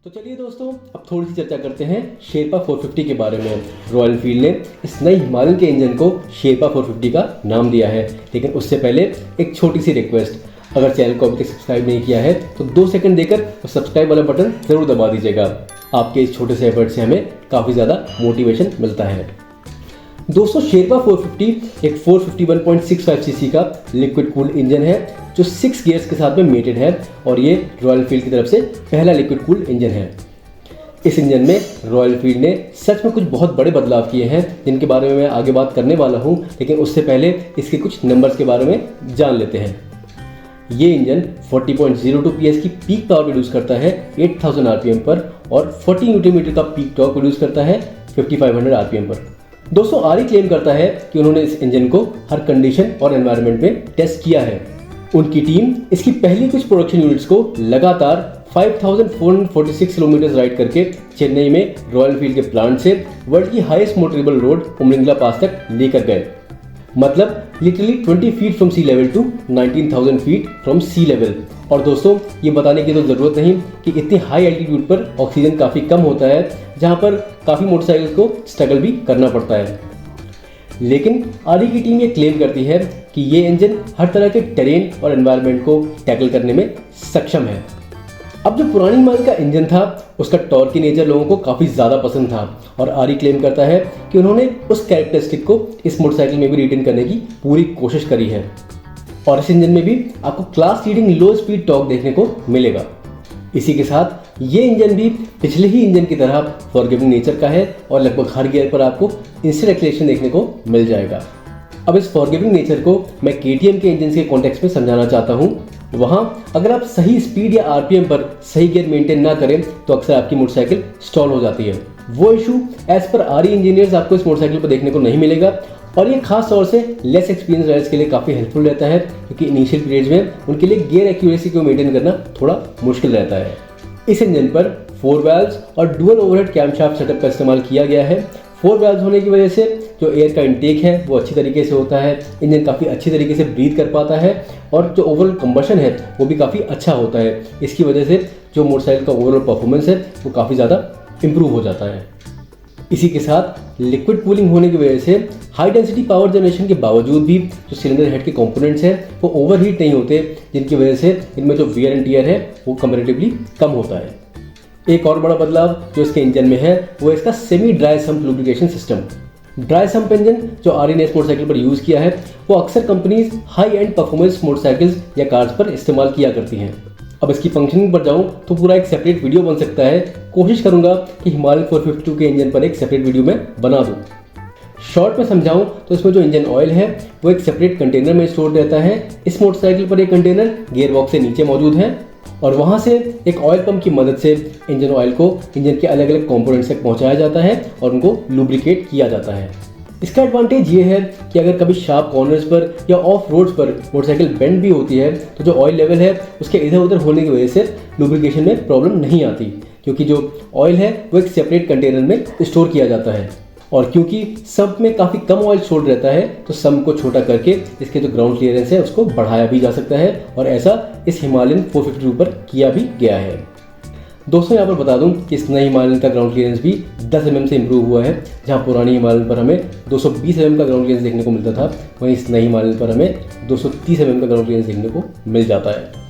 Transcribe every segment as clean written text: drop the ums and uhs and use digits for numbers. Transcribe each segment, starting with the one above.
तो चलिए दोस्तों, अब थोड़ी सी चर्चा करते हैं शेरपा 450 के बारे में। रॉयल एनफील्ड ने इस नई हिमालयन के इंजन को शेरपा 450 का नाम दिया है, लेकिन उससे पहले एक छोटी सी रिक्वेस्ट। अगर चैनल को अभी तक सब्सक्राइब नहीं किया है तो 2 सेकंड देकर वो सब्सक्राइब वाला बटन ज़रूर दबा दीजिएगा। आपके इस छोटे से एफर्ट से हमें काफ़ी ज़्यादा मोटिवेशन मिलता है। दोस्तों, शेरपा 450 एक 451.65 सीसी का लिक्विड कूल्ड इंजन है जो 6 गियर्स के साथ में मेटेड है, और ये रॉयल एनफील्ड की तरफ से पहला लिक्विड कूल्ड इंजन है। इस इंजन में रॉयल एनफील्ड ने सच में कुछ बहुत बड़े बदलाव किए हैं, जिनके बारे में मैं आगे बात करने वाला हूं, लेकिन उससे पहले इसके कुछ नंबर्स के बारे में जान लेते हैं। ये इंजन 40.02 PS की पीक पावर प्रोड्यूस करता है 8000 RPM पर, और 40 न्यूटन का पीक टॉर्क प्रोड्यूस करता है 5500 RPM पर। दोस्तों, आरी क्लेम करता है कि उन्होंने इस इंजन को हर कंडीशन और एनवायरनमेंट में टेस्ट किया है। उनकी टीम इसकी पहली कुछ प्रोडक्शन यूनिट्स को लगातार 5446 किलोमीटर राइड करके चेन्नई में रॉयल एनफील्ड के प्लांट से वर्ल्ड की highest motorable road Umlingla pass तक लेकर गए। मतलब literally 20 feet from sea level to 19,000 feet from sea level. और दोस्तों, ये बताने की तो ज़रूरत नहीं कि इतनी हाई एल्टीट्यूड पर ऑक्सीजन काफ़ी कम होता है, जहाँ पर काफ़ी मोटरसाइकिल को स्ट्रगल भी करना पड़ता है। लेकिन आरी की टीम ये क्लेम करती है कि ये इंजन हर तरह के टेरेन और एनवायरनमेंट को टैकल करने में सक्षम है। अब जो पुरानी मॉडल का इंजन था, उसका टॉर्क की नेचर लोगों को काफ़ी ज़्यादा पसंद था, और आरी क्लेम करता है कि उन्होंने उस कैरेक्टरिस्टिक को इस मोटरसाइकिल में भी रिटेन करने की पूरी कोशिश करी है। और इस इंजन में भी आपको क्लास लीडिंग लो स्पीड टॉर्क देखने को मिलेगा। इसी के साथ ये इंजन भी पिछले ही इंजन की तरह फॉरगिविंग नेचर का है, और लगभग हर गियर पर आपको इंस्टेंट एक्सीलरेशन देखने को मिल जाएगा। अब इस फॉरगिविंग नेचर को मैं KTM के इंजन के कॉन्टेक्स्ट में समझाना चाहता हूँ। वहाँ अगर आप सही स्पीड या RPM पर सही गियर मेंटेन ना करें तो अक्सर आपकी मोटरसाइकिल स्टॉल हो जाती है। वो इशू एज पर आरी इंजीनियर्स आपको इस मोटरसाइकिल पर देखने को नहीं मिलेगा, और ये खास तौर से लेस एक्सपीरियंस राइडर्स के लिए काफ़ी हेल्पफुल रहता है, क्योंकि इनिशियल पीरियड्स में उनके लिए गियर एक्यूरेसी को मेंटेन करना थोड़ा मुश्किल रहता है। इस इंजन पर 4 वाल्व्स और डुअल ओवरहेड कैमशाफ्ट सेटअप का इस्तेमाल किया गया है। 4 वाल्व्स होने की वजह से जो एयर का इंटेक है वो अच्छी तरीके से होता है, इंजन काफ़ी अच्छी तरीके से ब्रीथ कर पाता है, और जो ओवरऑल कंबशन है वो भी काफ़ी अच्छा होता है। इसकी वजह से जो मोटरसाइकिल का ओवरऑल परफॉर्मेंस है वो काफ़ी ज़्यादा इम्प्रूव हो जाता है। इसी के साथ लिक्विड कूलिंग होने की वजह से हाई डेंसिटी पावर जनरेशन के बावजूद भी जो सिलेंडर हेड के कंपोनेंट्स हैं वो ओवरहीट नहीं होते, जिनकी वजह से इनमें जो वियर एंड टियर है वो कंपैरेटिवली कम होता है। एक और बड़ा बदलाव जो इसके इंजन में है वो इसका semi dry sump lubrication system. Dry sump engine जो आरी ने इस मोटरसाइकिल पर यूज़ किया है वो अक्सर companies high and performance motorcycles या कार्स पर इस्तेमाल किया करती हैं। अब इसकी फंक्शनिंग पर जाऊं तो पूरा एक सेपरेट वीडियो बन सकता है। कोशिश करूंगा कि हिमालयन 452 के इंजन पर एक सेपरेट वीडियो में बना दूं। शॉर्ट में समझाऊं तो इसमें जो इंजन ऑयल है वो एक सेपरेट कंटेनर में स्टोर रहता है। इस मोटरसाइकिल पर एक कंटेनर गियर बॉक्स से नीचे मौजूद है, और वहां से एक ऑयल पंप की मदद से इंजन ऑयल को इंजन के अलग अलग कंपोनेंट्स तक पहुंचाया जाता है और उनको लुब्रिकेट किया जाता है। इसका एडवांटेज ये है कि अगर कभी शार्प कॉर्नर्स पर या ऑफ रोड्स पर मोटरसाइकिल बेंड भी होती है तो जो ऑयल लेवल है उसके इधर उधर होने की वजह से लुब्रिकेशन में प्रॉब्लम नहीं आती, क्योंकि जो ऑयल है वो एक सेपरेट कंटेनर में स्टोर किया जाता है। और क्योंकि सम्प में काफ़ी कम ऑयल स्टोर रहता है तो सम्प को छोटा करके इसके जो ग्राउंड क्लियरेंस है उसको बढ़ाया भी जा सकता है, और ऐसा इस हिमालयन 452 पर किया भी गया है। दोस्तों, यहाँ पर बता दूं कि इस नए हिमालयन का ग्राउंड क्लियरेंस भी 10 mm से इम्प्रूव हुआ है। जहाँ पुरानी हिमालयन पर हमें 220 mm का ग्राउंड क्लियरेंस देखने को मिलता था, वहीं इस नई हिमालयन पर हमें 230 mm का ग्राउंड क्लियरेंस देखने को मिल जाता है।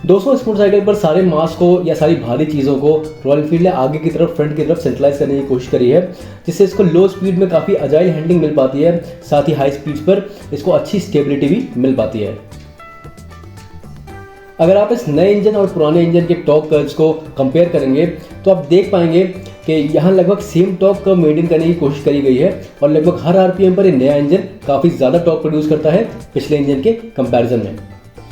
दोस्तों, इस मोटरसाइकिल पर सारे मास को या सारी भारी चीज़ों को रॉयल एनफील्ड ने आगे की तरफ फ्रंट की तरफ सेंट्रलाइज करने की कोशिश करी है, जिससे इसको लो स्पीड में काफ़ी अजाइल हैंडलिंग मिल पाती है, साथ ही हाई स्पीड्स पर इसको अच्छी स्टेबिलिटी भी मिल पाती है। अगर आप इस नए इंजन और पुराने इंजन के टॉर्क कर्व्स को कंपेयर करेंगे तो आप देख पाएंगे कि यहाँ लगभग सेम टॉर्क कर्व मेंटेन करने की कोशिश करी गई है, और लगभग हर RPM पर ये नया इंजन काफ़ी ज़्यादा टॉर्क प्रोड्यूस करता है पिछले इंजन के कंपैरिजन में।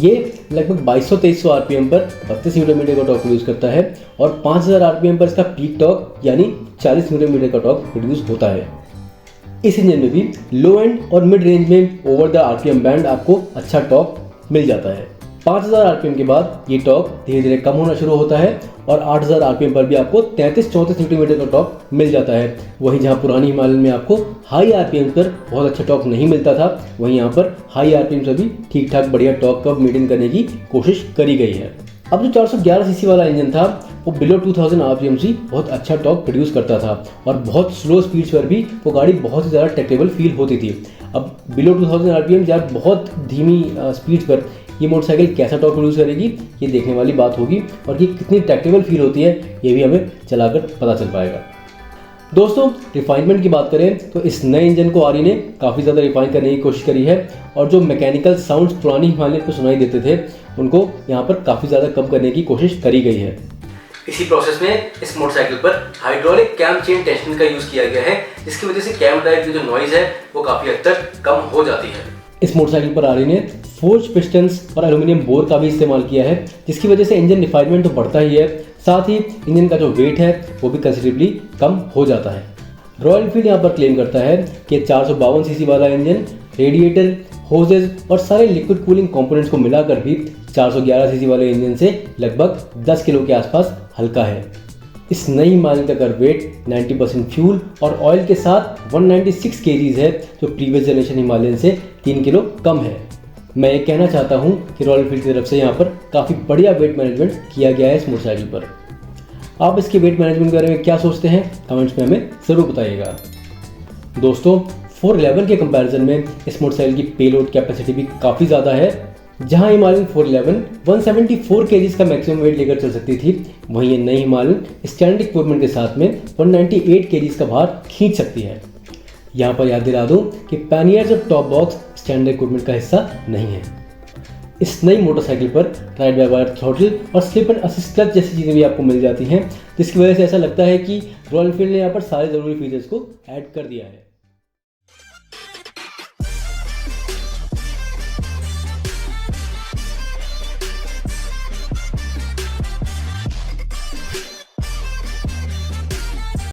ये लगभग 2200-2300 RPM पर 32 न्यूटन मीटर का टॉर्क प्रोड्यूस करता है, और 5000 RPM पर इसका पीक टॉर्क यानी 40 न्यूटन मीटर का टॉर्क प्रोड्यूस होता है। इस इंजन में भी लो एंड और मिड रेंज में ओवर द RPM बैंड आपको अच्छा टॉर्क मिल जाता है। 5000 RPM के बाद ये टॉर्क धीरे धीरे कम होना शुरू होता है, और 8000 RPM पर भी आपको 33-34 न्यूटन मीटर का टॉर्क मिल जाता है। वहीं जहाँ पुरानी हिमालयन में आपको हाई RPM पर बहुत अच्छा टॉर्क नहीं मिलता था, वहीं यहाँ पर हाई RPM से भी ठीक ठाक बढ़िया टॉर्क का मेंटेन करने की कोशिश करी गई है। अब जो 411 सीसी वाला इंजन था वो बिलो 2000 RPM से बहुत अच्छा टॉर्क प्रोड्यूस करता था और बहुत स्लो स्पीड्स पर भी वो गाड़ी बहुत ही ज़्यादा ट्रैक्टेबल फील होती थी। अब बिलो 2000 RPM या बहुत धीमी स्पीड्स पर ये मोटरसाइकिल कैसा टॉर्क प्रोड्यूस करेगी, ये देखने वाली बात होगी और ये कितनी ट्रैक्टेबल फील होती है ये भी हमें चलाकर पता चल पाएगा। दोस्तों, रिफाइनमेंट की बात करें तो इस नए इंजन को आरी ने काफ़ी ज़्यादा रिफाइन करने की कोशिश करी है और जो मैकेनिकल साउंड्स पुरानी हिमालयन को सुनाई देते थे उनको यहाँ पर काफ़ी ज़्यादा कम करने की कोशिश करी गई है। इसी प्रोसेस में इस मोटरसाइकिल पर हाइड्रोलिक कैम चेन टेंशन का यूज़ किया गया है, जिसकी वजह से कैम ड्राइव की जो नॉइज़ है वो काफ़ी हद तक कम हो जाती है। इस मोटरसाइकिल पर आरी ने फोर्ज पिस्टन्स और एल्यूमिनियम बोर का भी इस्तेमाल किया है, जिसकी वजह से इंजन रिफाइनमेंट तो बढ़ता ही है, साथ ही इंजन का जो वेट है वो भी कंसिडरेबली कम हो जाता है। रॉयल एनफील्ड यहाँ पर क्लेम करता है कि 452 सीसी वाला इंजन रेडिएटर, होजेज और सारे लिक्विड कूलिंग कंपोनेंट्स को मिलाकर भी 411 सीसी वाले इंजन से लगभग 10 किलो के आसपास हल्का है। इस नई हिमालयन का कर वेट 90% फ्यूल और ऑयल के साथ 196 kgs है, जो प्रीवियस जनरेशन हिमालयन से 3 किलो कम है। मैं ये कहना चाहता हूँ कि रॉयल एनफील्ड की तरफ से यहाँ पर काफ़ी बढ़िया वेट मैनेजमेंट किया गया है इस मोटरसाइकिल पर। आप इसके वेट मैनेजमेंट के बारे में क्या सोचते हैं, कमेंट्स में हमें ज़रूर बताइएगा। दोस्तों, 411 के कंपैरिजन में इस मोटरसाइकिल की पेलोड कैपेसिटी भी काफ़ी ज़्यादा है। जहां हिमालयन 411 174 kgs का मैक्सिमम वेट लेकर चल सकती थी, वहीं ये नई हिमालयन स्टैंडर्ड इक्विपमेंट के साथ में 198 kgs का भार खींच सकती है। यहाँ पर याद दिला दूँ कि पैनियर्स और टॉप बॉक्स स्टैंडर्ड इक्विपमेंट का हिस्सा नहीं है। इस नई मोटरसाइकिल पर राइड बाय वायर थ्रॉटल और स्लिप एंड असिस्ट क्लच जैसी चीज़ें भी आपको मिल जाती हैं, जिसकी वजह से ऐसा लगता है कि रॉयल एनफील्ड ने यहाँ पर सारे ज़रूरी फीचर्स को ऐड कर दिया है।